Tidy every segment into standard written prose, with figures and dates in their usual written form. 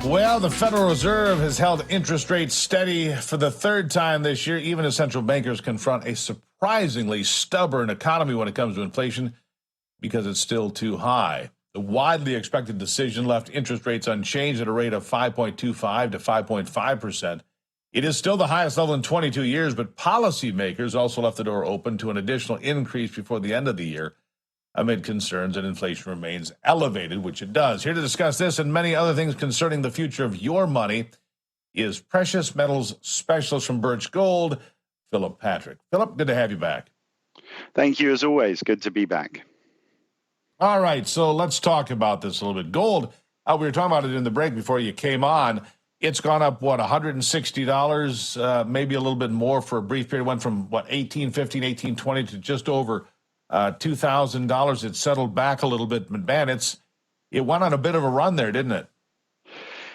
Well, the Federal Reserve has held interest rates steady for the third time this year, even as central bankers confront a surprisingly stubborn economy when it comes to inflation because it's still too high. The widely expected decision left interest rates unchanged at a rate of 5.25 to 5.5%. It is still the highest level in 22 years, but policymakers also left the door open to an additional increase before the end of the year, amid concerns that inflation remains elevated, which it does. Here to discuss this and many other things concerning the future of your money is precious metals specialist from Birch Gold, Philip Patrick. Philip, good to have you back. Thank you, as always. Good to be back. All right, so let's talk about this a little bit. Gold, we were talking about it in the break before you came on. It's gone up, $160, maybe a little bit more for a brief period. It went from, $1,815, $1,820 to just over $2,000. It settled back a little bit, but man, it went on a bit of a run there, didn't it?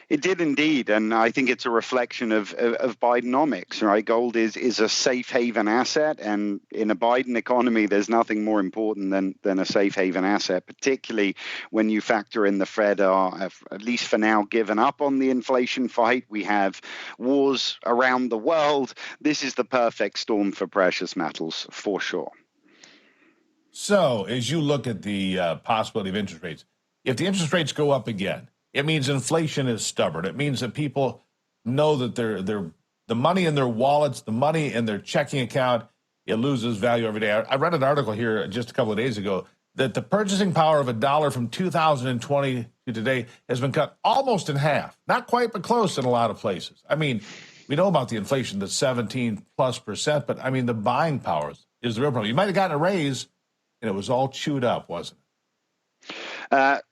It did indeed, and I think it's a reflection of Bidenomics, right? Gold is a safe haven asset, and in a Biden economy, there's nothing more important than a safe haven asset, particularly when you factor in the Fed are, at least for now, given up on the inflation fight. We have wars around the world. This is the perfect storm for precious metals, for sure. So, as you look at the possibility of interest rates, if the interest rates go up again, it means inflation is stubborn. It means that people know that the money in their wallets, the money in their checking account, it loses value every day. I read an article here just a couple of days ago that the purchasing power of a dollar from 2020 to today has been cut almost in half. Not quite, but close in a lot of places. I mean, we know about the inflation, that's 17+%, but I mean, the buying power is the real problem. You might have gotten a raise, and it was all chewed up, wasn't it?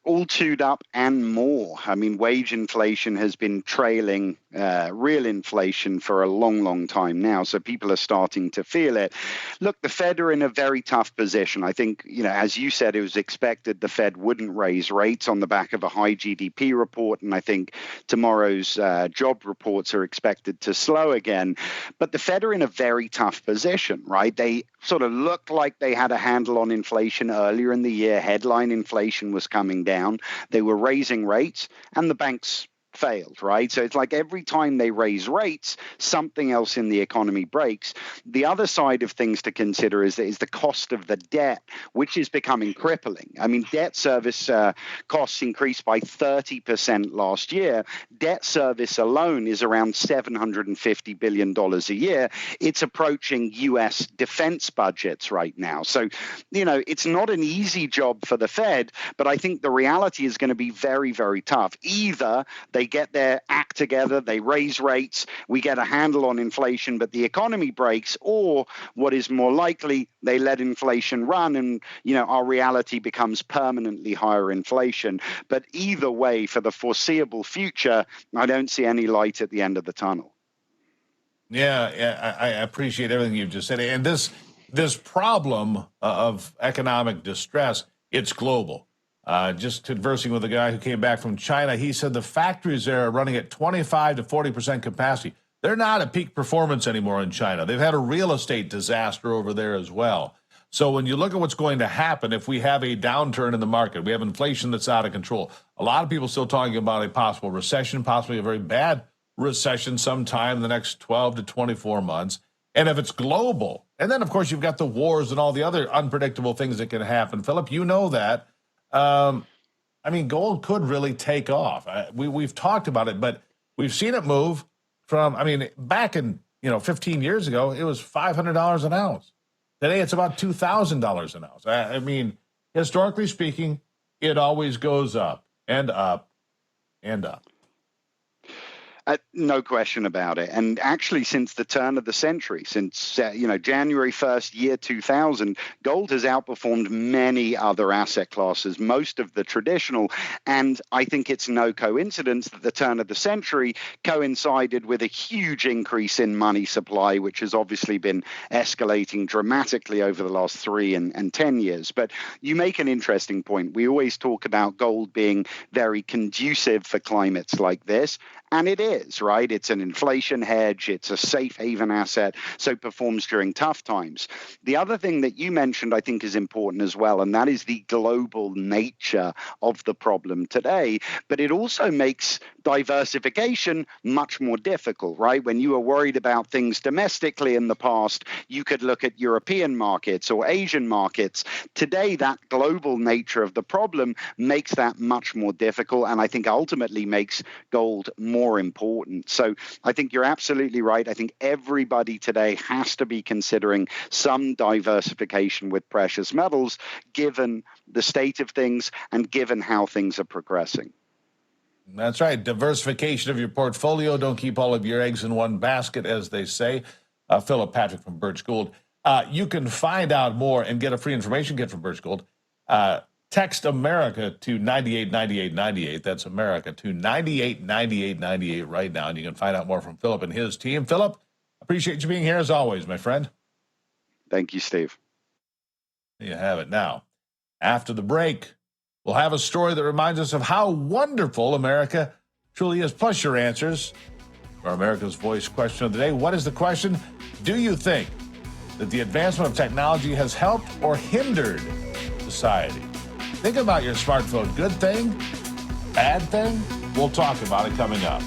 All chewed up and more. I mean, wage inflation has been trailing real inflation for a long, long time now. So people are starting to feel it. Look, the Fed are in a very tough position. I think, as you said, it was expected the Fed wouldn't raise rates on the back of a high GDP report. And I think tomorrow's job reports are expected to slow again. But the Fed are in a very tough position, right? They sort of looked like they had a handle on inflation earlier in the year. Headline inflation was coming down. They were raising rates, and the banks failed, right? So it's like every time they raise rates, something else in the economy breaks. The other side of things to consider is the cost of the debt, which is becoming crippling. I mean, debt service costs increased by 30% last year. Debt service alone is around $750 billion a year. It's approaching U.S. defense budgets right now. So, it's not an easy job for the Fed, but I think the reality is going to be very, very tough. Either they get their act together, they raise rates, we get a handle on inflation, but the economy breaks, or what is more likely, they let inflation run and, our reality becomes permanently higher inflation. But either way, for the foreseeable future, I don't see any light at the end of the tunnel. Yeah, I appreciate everything you've just said. And this problem of economic distress, it's global. Just conversing with a guy who came back from China, he said the factories there are running at 25 to 40% capacity. They're not at peak performance anymore in China. They've had a real estate disaster over there as well. So when you look at what's going to happen, if we have a downturn in the market, we have inflation that's out of control. A lot of people still talking about a possible recession, possibly a very bad recession sometime in the next 12 to 24 months. And if it's global, and then, of course, you've got the wars and all the other unpredictable things that can happen. Philip, you know that. Gold could really take off. We've talked about it, but we've seen it move from, back in, 15 years ago, it was $500 an ounce. Today, it's about $2,000 an ounce. Historically speaking, it always goes up and up and up. No question about it. And actually, since the turn of the century, since January 1st, year 2000, gold has outperformed many other asset classes, most of the traditional. And I think it's no coincidence that the turn of the century coincided with a huge increase in money supply, which has obviously been escalating dramatically over the last 3 and 10 years. But you make an interesting point. We always talk about gold being very conducive for climates like this. And it is, right? It's an inflation hedge. It's a safe haven asset, so it performs during tough times. The other thing that you mentioned, I think, is important as well, and that is the global nature of the problem today. But it also makes diversification much more difficult, right? When you were worried about things domestically in the past, you could look at European markets or Asian markets. Today, that global nature of the problem makes that much more difficult, and I think ultimately makes gold more important. So I think you're absolutely right. I think everybody today has to be considering some diversification with precious metals, given the state of things and given how things are progressing. That's right. Diversification of your portfolio. Don't keep all of your eggs in one basket, as they say. Philip Patrick from Birch Gold. You can find out more and get a free information kit from Birch Gold. Text America to 989898. That's America to 989898 right now, and you can find out more from Philip and his team. Philip, appreciate you being here as always, my friend. Thank you, Steve. There you have it. Now, after the break, we'll have a story that reminds us of how wonderful America truly is, plus your answers. Our America's Voice question of the day. What is the question? Do you think that the advancement of technology has helped or hindered society? Think about your smartphone. Good thing? Bad thing? We'll talk about it coming up.